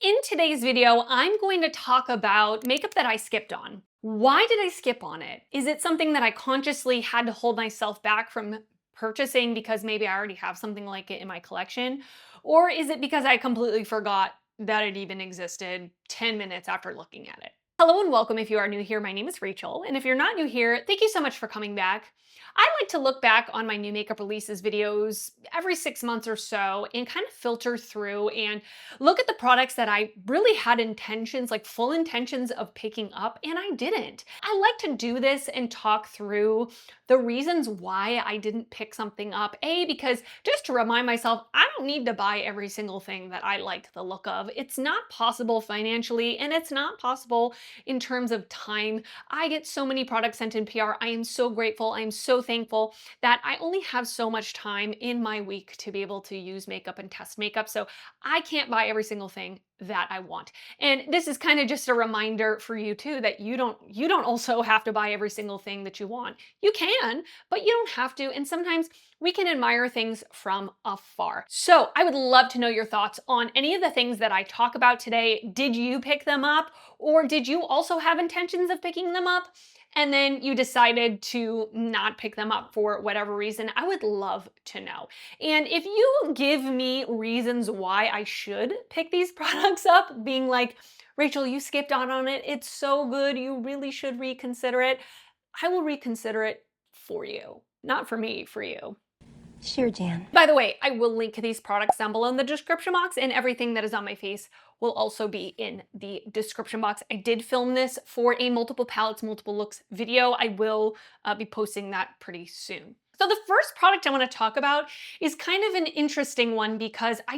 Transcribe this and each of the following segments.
In today's video, I'm going to talk about makeup that I skipped on. Why did I skip on it? Is it something that I consciously had to hold myself back from purchasing because maybe I already have something like it in my collection? Or is it because I completely forgot that it even existed 10 minutes after looking at it? Hello and welcome if you are new here. My name is Rachel, and if you're not new here, thank you so much for coming back. I like to look back on my new makeup releases videos every 6 months or so and kind of filter through and look at the products that I really had intentions, like full intentions of picking up, and I didn't. I like to do this and talk through the reasons why I didn't pick something up. Because just to remind myself, I don't need to buy every single thing that I like the look of. It's not possible financially, and it's not possible in terms of time. I get so many products sent in PR. I am so grateful. I am so thankful that I only have so much time in my week to be able to use makeup and test makeup. So I can't buy every single thing that I want. And this is kind of just a reminder for you too that you don't also have to buy every single thing that you want. You can, but you don't have to. And sometimes we can admire things from afar. So I would love to know your thoughts on any of the things that I talk about today. Did you pick them up, or did you also have intentions of picking them up and then you decided to not pick them up for whatever reason? I would love to know. And if you give me reasons why I should pick these products up, being like, Rachel, you skipped out on it, it's so good, you really should reconsider it, I will reconsider it for you. Not for me, for you. Sure, Jan. By the way, I will link these products down below in the description box, and everything that is on my face will also be in the description box. I did film this for a multiple palettes, multiple looks video. I will be posting that pretty soon. So the first product I want to talk about is kind of an interesting one because I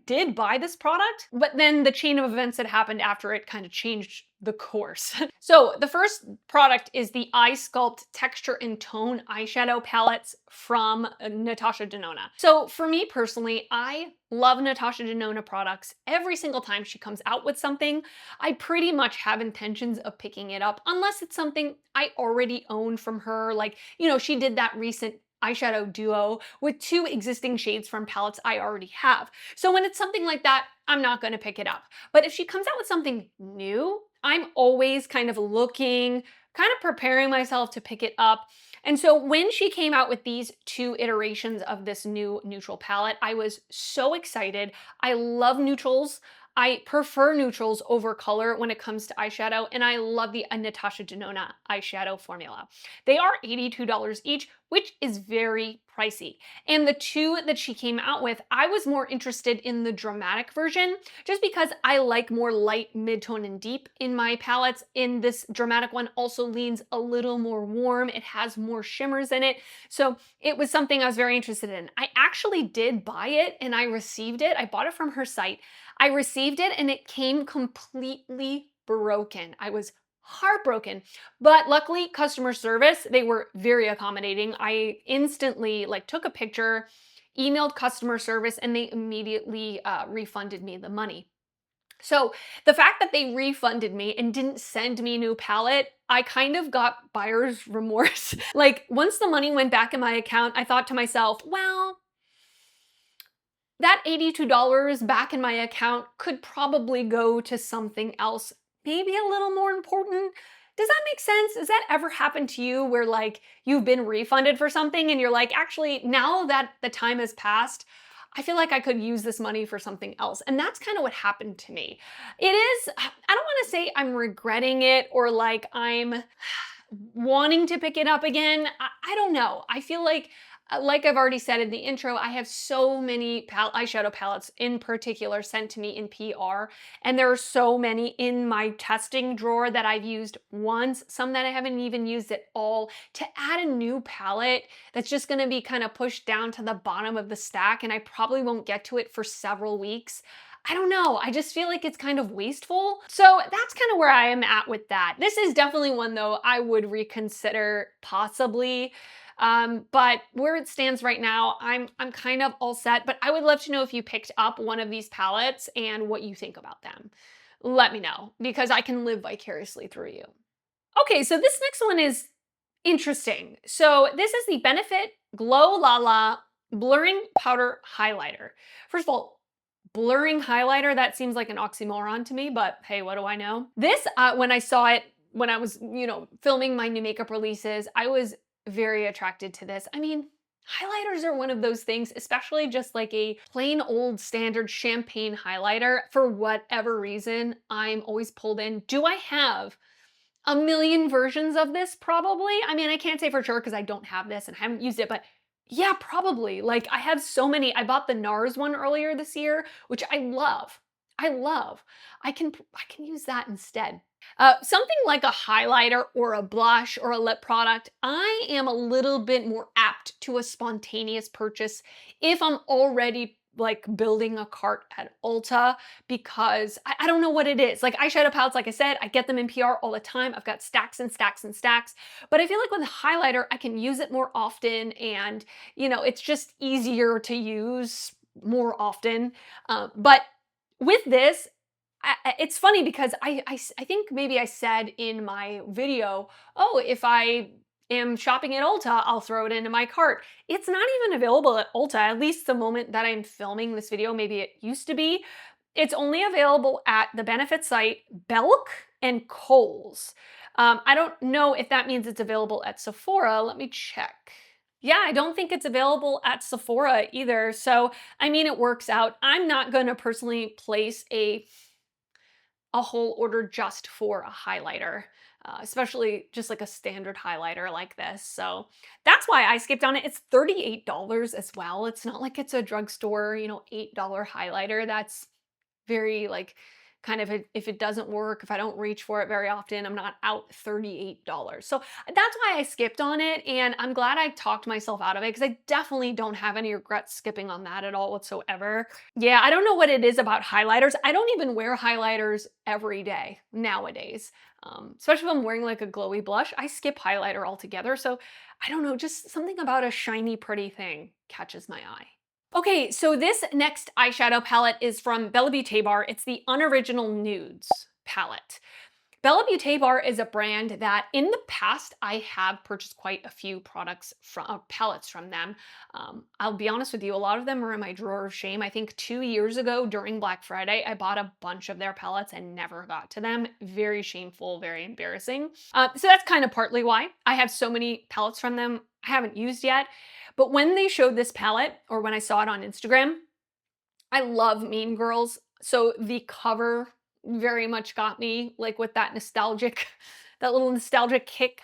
did buy this product, but then the chain of events that happened after it kind of changed the course. So the first product is the Eye Sculpt Texture and Tone eyeshadow palettes from Natasha Denona. So for me personally, I love Natasha Denona products. Every single time she comes out with something, I pretty much have intentions of picking it up, unless it's something I already own from her. Like, she did that recent eyeshadow duo with 2 existing shades from palettes I already have. So when it's something like that, I'm not going to pick it up. But if she comes out with something new, I'm always kind of looking, kind of preparing myself to pick it up. And so when she came out with these 2 iterations of this new neutral palette, I was so excited. I love neutrals. I prefer neutrals over color when it comes to eyeshadow, and I love the Natasha Denona eyeshadow formula. They are $82 each, which is very pricey. And the 2 that she came out with, I was more interested in the dramatic version, just because I like more light, mid-tone, and deep in my palettes. In this dramatic one also leans a little more warm. It has more shimmers in it. So it was something I was very interested in. I actually did buy it and I received it. I bought it from her site. I received it and it came completely broken. I was heartbroken, but luckily customer service, they were very accommodating. I instantly took a picture, emailed customer service, and they immediately refunded me the money. So the fact that they refunded me and didn't send me a new palette, I kind of got buyer's remorse. Once the money went back in my account, I thought to myself, well, that $82 back in my account could probably go to something else, maybe a little more important. Does that make sense? Does that ever happen to you where you've been refunded for something and you're like, actually, now that the time has passed, I feel like I could use this money for something else. And that's kind of what happened to me. I don't want to say I'm regretting it or I'm wanting to pick it up again. I don't know. I feel like I've already said in the intro, I have so many eyeshadow palettes in particular sent to me in PR, and there are so many in my testing drawer that I've used once, some that I haven't even used at all. To add a new palette that's just going to be kind of pushed down to the bottom of the stack, and I probably won't get to it for several weeks. I don't know. I just feel like it's kind of wasteful. So that's kind of where I am at with that. This is definitely one, though, I would reconsider possibly. But where it stands right now, I'm kind of all set, but I would love to know if you picked up one of these palettes and what you think about them. Let me know, because I can live vicariously through you. Okay, so this next one is interesting. So this is the Benefit Glow La La Blurring Powder Highlighter. First of all, blurring highlighter, that seems like an oxymoron to me, but hey, what do I know? This, when I saw it, when I was, filming my new makeup releases, I was very attracted to this. I mean, highlighters are one of those things, especially just like a plain old standard champagne highlighter. For whatever reason, I'm always pulled in. Do I have a million versions of this? Probably. I mean, I can't say for sure because I don't have this and I haven't used it, but yeah, probably. Like, I have so many. I bought the NARS one earlier this year, which I love. I love. I can use that instead. Something like a highlighter or a blush or a lip product, I am a little bit more apt to a spontaneous purchase if I'm already like building a cart at Ulta, because I don't know what it is. Like eyeshadow palettes, like I said, I get them in PR all the time. I've got stacks and stacks and stacks, but I feel like with a highlighter, I can use it more often and, it's just easier to use more often. But with this, it's funny because I think maybe I said in my video, oh, if I am shopping at Ulta, I'll throw it into my cart. It's not even available at Ulta, at least the moment that I'm filming this video. Maybe it used to be. It's only available at the benefit site, Belk and Kohl's. I don't know if that means it's available at Sephora. Let me check. Yeah, I don't think it's available at Sephora either. So, I mean, it works out. I'm not going to personally place a whole order just for a highlighter, especially just like a standard highlighter like this. So that's why I skipped on it. It's $38 as well. It's not like it's a drugstore, $8 highlighter. That's very like kind of if it doesn't work, if I don't reach for it very often, I'm not out $38. So that's why I skipped on it. And I'm glad I talked myself out of it because I definitely don't have any regrets skipping on that at all whatsoever. Yeah, I don't know what it is about highlighters. I don't even wear highlighters every day nowadays. Especially if I'm wearing like a glowy blush, I skip highlighter altogether. So I don't know, just something about a shiny, pretty thing catches my eye. Okay, so this next eyeshadow palette is from Bella Beauté Bar. It's the Unoriginal Nudes palette. Bella Beauté Bar is a brand that in the past I have purchased quite a few products from palettes from them. I'll be honest with you, a lot of them are in my drawer of shame. I think 2 years ago during Black Friday, I bought a bunch of their palettes and never got to them. Very shameful, very embarrassing. So that's kind of partly why I have so many palettes from them I haven't used yet. But when they showed this palette, or when I saw it on Instagram, I love Mean Girls. So the cover very much got me, like with that little nostalgic kick.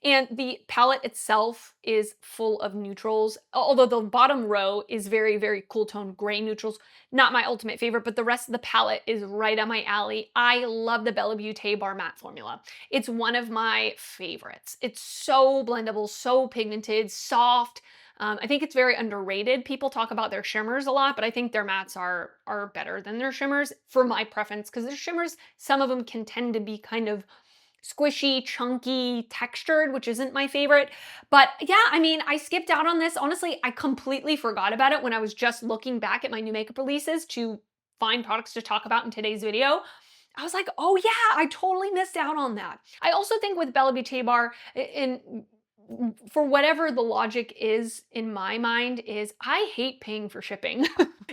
And the palette itself is full of neutrals, although the bottom row is very, very cool tone gray neutrals. Not my ultimate favorite, but the rest of the palette is right on my alley. I love the Bella Beauté Bar Matte Formula. It's one of my favorites. It's so blendable, so pigmented, soft. I think it's very underrated. People talk about their shimmers a lot, but I think their mattes are better than their shimmers for my preference, because their shimmers, some of them can tend to be kind of squishy, chunky, textured, which isn't my favorite. But yeah, I mean, I skipped out on this. Honestly, I completely forgot about it when I was just looking back at my new makeup releases to find products to talk about in today's video. I was like, oh yeah, I totally missed out on that. I also think with Bella Beauté Bar, for whatever the logic is in my mind, is I hate paying for shipping.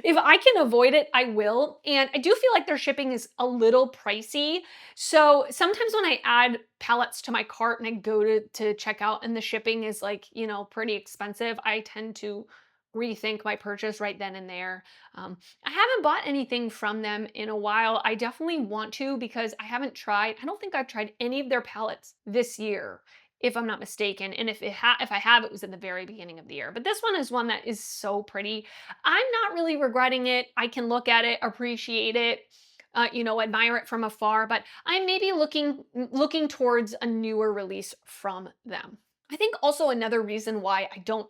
If I can avoid it, I will. And I do feel like their shipping is a little pricey. So sometimes when I add palettes to my cart and I go to check out and the shipping is like, pretty expensive, I tend to rethink my purchase right then and there. I haven't bought anything from them in a while. I definitely want to, because I don't think I've tried any of their palettes this year, if I'm not mistaken. And if I have, it was in the very beginning of the year. But this one is one that is so pretty. I'm not really regretting it. I can look at it, appreciate it, admire it from afar, but I'm maybe looking towards a newer release from them. I think also another reason why I don't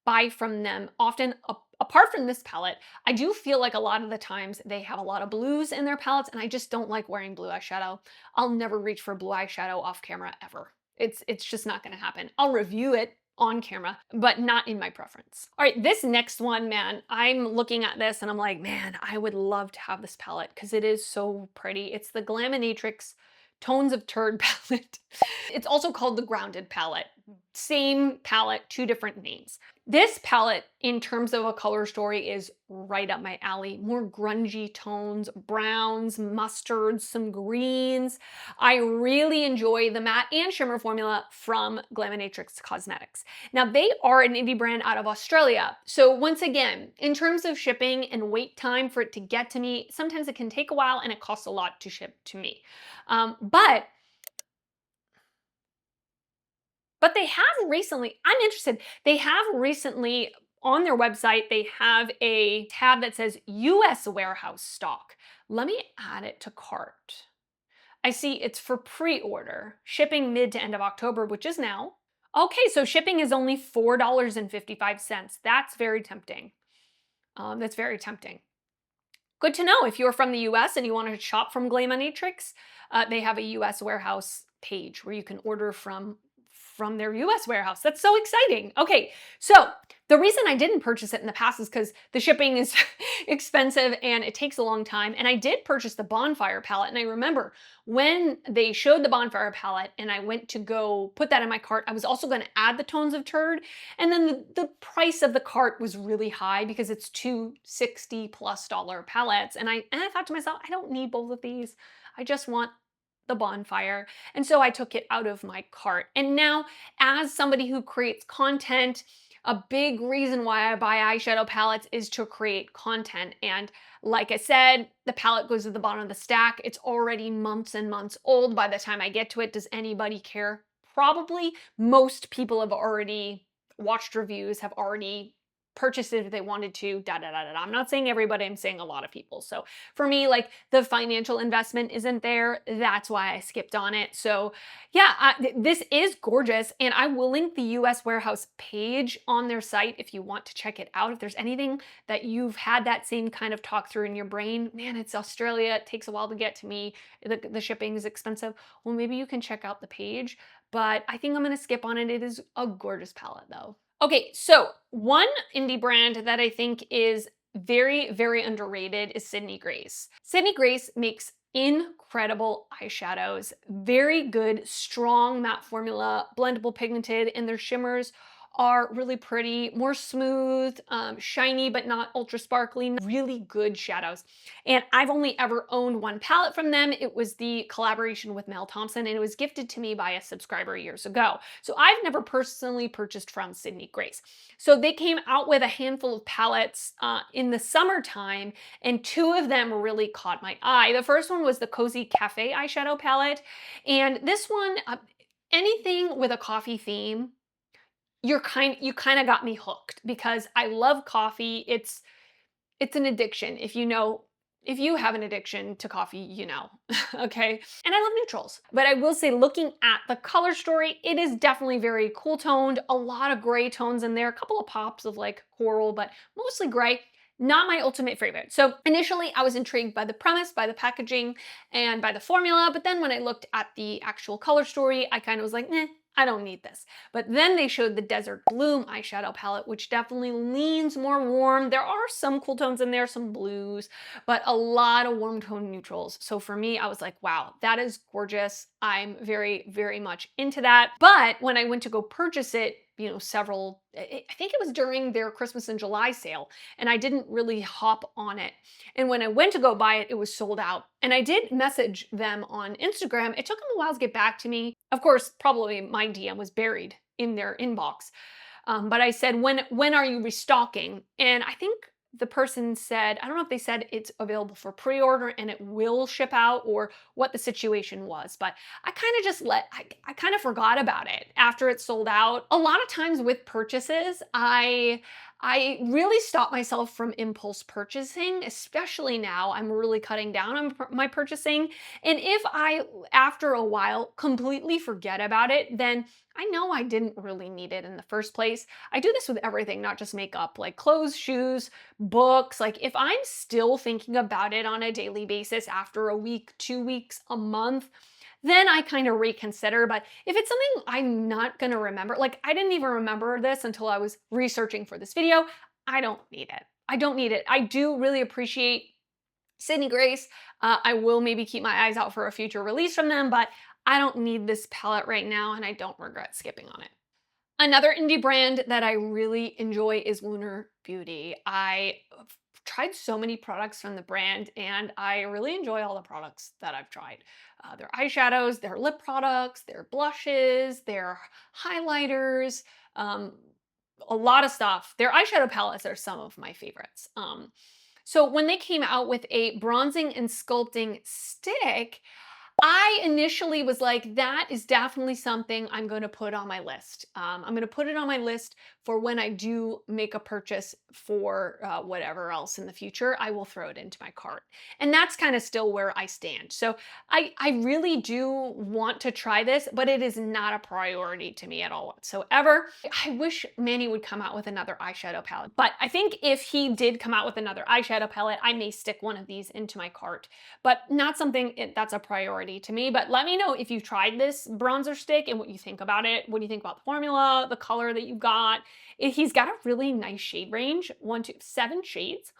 buy from them often, apart from this palette, I do feel like a lot of the times they have a lot of blues in their palettes, and I just don't like wearing blue eyeshadow. I'll never reach for blue eyeshadow off camera ever. It's just not going to happen. I'll review it on camera, but not in my preference. All right, this next one, man, I'm looking at this and I'm like, man, I would love to have this palette because it is so pretty. It's the Glaminatrix Tones of Turd palette. It's also called the Grounded palette. Same palette, two different names. This palette, in terms of a color story, is right up my alley. More grungy tones, browns, mustards, some greens. I really enjoy the matte and shimmer formula from Glaminatrix Cosmetics. Now, they are an indie brand out of Australia. So once again, in terms of shipping and wait time for it to get to me, sometimes it can take a while and it costs a lot to ship to me. But they have recently, I'm interested, they have recently on their website, they have a tab that says US warehouse stock. Let me add it to cart. I see it's for pre-order, shipping mid to end of October, which is now. Okay, so shipping is only $4.55. That's very tempting. That's very tempting. Good to know if you're from the US and you want to shop from Glaminatrix, they have a US warehouse page where you can order from their US warehouse. That's so exciting. Okay, so the reason I didn't purchase it in the past is because the shipping is expensive and it takes a long time. And I did purchase the Bonfire palette. And I remember when they showed the Bonfire palette and I went to go put that in my cart, I was also going to add the Tones of Turd. And then the price of the cart was really high because it's two $60+ palettes. And I thought to myself, I don't need both of these. I just want the Bonfire. And so I took it out of my cart. And now, as somebody who creates content, a big reason why I buy eyeshadow palettes is to create content. And like I said, the palette goes to the bottom of the stack. It's already months and months old by the time I get to it. Does anybody care? Probably. Most people have already watched reviews, have already purchase it if they wanted to, I'm not saying everybody, I'm saying a lot of people. So for me, like, the financial investment isn't there. That's why I skipped on it. So yeah, this is gorgeous. And I will link the US warehouse page on their site if you want to check it out. If there's anything that you've had that same kind of talk through in your brain, man, it's Australia, it takes a while to get to me, the shipping is expensive. Well, maybe you can check out the page, but I think I'm gonna skip on it. It is a gorgeous palette though. Okay, so one indie brand that I think is very, very underrated is Sydney Grace. Sydney Grace makes incredible eyeshadows, very good, strong matte formula, blendable pigmented, and their shimmers are really pretty, more smooth, shiny, but not ultra sparkly, really good shadows. And I've only ever owned one palette from them. It was the collaboration with Mel Thompson, and it was gifted to me by a subscriber years ago. So I've never personally purchased from Sydney Grace. So they came out with a handful of palettes in the summertime, and two of them really caught my eye. The first one was the Cozy Cafe eyeshadow palette. And this one, anything with a coffee theme, you kind of got me hooked because I love coffee. It's an addiction. If you have an addiction to coffee, you know, okay? And I love neutrals. But I will say, looking at the color story, it is definitely very cool toned, a lot of gray tones in there, a couple of pops of like coral, but mostly gray. Not my ultimate favorite. So initially I was intrigued by the premise, by the packaging, and by the formula, but then when I looked at the actual color story, I kind of was like, I don't need this. But then they showed the Desert Bloom eyeshadow palette, which definitely leans more warm. There are some cool tones in there, some blues, but a lot of warm tone neutrals. So for me, I was like, wow, that is gorgeous. I'm very, very much into that. But when I went to go purchase it, I think it was during their Christmas and July sale, and I didn't really hop on it. And when I went to go buy it, it was sold out. And I did message them on Instagram. It took them a while to get back to me. Of course, probably my DM was buried in their inbox. But I said, when are you restocking? And I think the person said, I don't know if they said it's available for pre-order and it will ship out or what the situation was, but I kind of just I kind of forgot about it after it sold out. A lot of times with purchases, I really stop myself from impulse purchasing, especially now. I'm really cutting down on my purchasing. And if I, after a while, completely forget about it, then I know I didn't really need it in the first place. I do this with everything, not just makeup, like clothes, shoes, books. Like if I'm still thinking about it on a daily basis after a week, 2 weeks, a month, then I kind of reconsider. But if it's something I'm not going to remember, like I didn't even remember this until I was researching for this video, I don't need it. I don't need it. I do really appreciate Sydney Grace. I will maybe keep my eyes out for a future release from them, but I don't need this palette right now and I don't regret skipping on it. Another indie brand that I really enjoy is Lunar Beauty. I tried so many products from the brand and I really enjoy all the products that I've tried. Their eyeshadows, their lip products, their blushes, their highlighters, um, a lot of stuff. Their eyeshadow palettes are some of my favorites. So when they came out with a bronzing and sculpting stick, I initially was like, that is definitely something I'm going to put on my list. I'm going to put it on my list for when I do make a purchase for whatever else in the future. I will throw it into my cart. And that's kind of still where I stand. So I really do want to try this, but it is not a priority to me at all whatsoever. I wish Manny would come out with another eyeshadow palette, but I think if he did come out with another eyeshadow palette, I may stick one of these into my cart, but not something that's a priority to me. But let me know if you've tried this bronzer stick and what you think about it. What do you think about the formula, the color that you got? He's got a really nice shade range, 7 shades,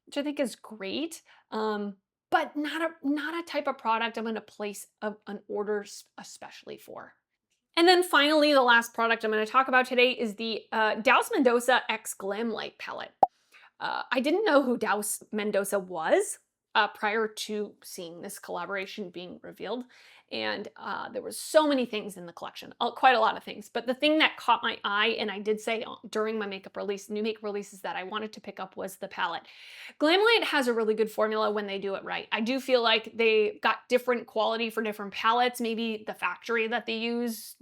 which I think is great. But not a type of product I'm going to place an order especially for. And then finally, the last product I'm going to talk about today is the Douse Mendoza X Glam Light Palette. I didn't know who Douse Mendoza was prior to seeing this collaboration being revealed. And there was so many things in the collection, quite a lot of things. But the thing that caught my eye, and I did say during my makeup release, new makeup releases that I wanted to pick up, was the palette. Glamlite has a really good formula when they do it right. I do feel like they got different quality for different palettes. Maybe the factory that they use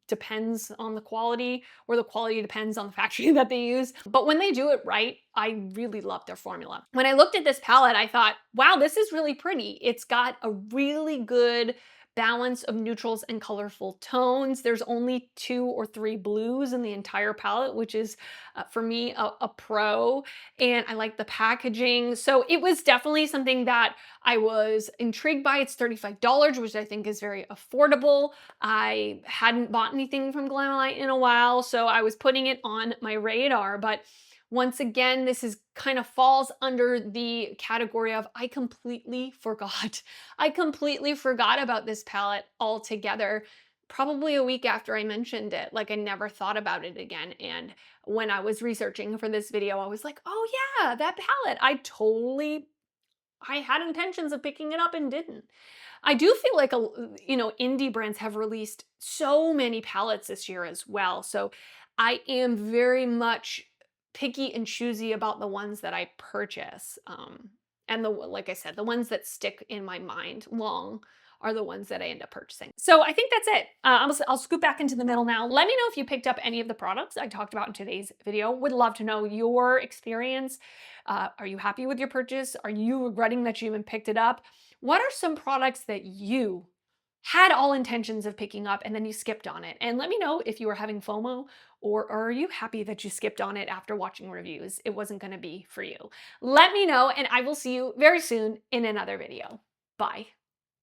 depends on the quality, or the quality depends on the factory that they use. But when they do it right, I really love their formula. When I looked at this palette, I thought, wow, this is really pretty. It's got a really good balance of neutrals and colorful tones. There's only 2 or 3 blues in the entire palette, which is for me a pro, and I like the packaging. So it was definitely something that I was intrigued by. It's $35, which I think is very affordable. I hadn't bought anything from Glamlite in a while, so I was putting it on my radar. But once again, this is kind of falls under the category of I completely forgot. I completely forgot about this palette altogether, probably a week after I mentioned it. Like, I never thought about it again. And when I was researching for this video, I was like, oh yeah, that palette. I had intentions of picking it up and didn't. I do feel like, indie brands have released so many palettes this year as well. So I am very much picky and choosy about the ones that I purchase. And like I said, the ones that stick in my mind long are the ones that I end up purchasing. So I think that's it. I'll scoot back into the middle now. Let me know if you picked up any of the products I talked about in today's video. Would love to know your experience. Are you happy with your purchase? Are you regretting that you even picked it up? What are some products that you had all intentions of picking up and then you skipped on it? And let me know if you were having FOMO, or are you happy that you skipped on it after watching reviews? It wasn't going to be for you. Let me know, and I will see you very soon in another video. Bye.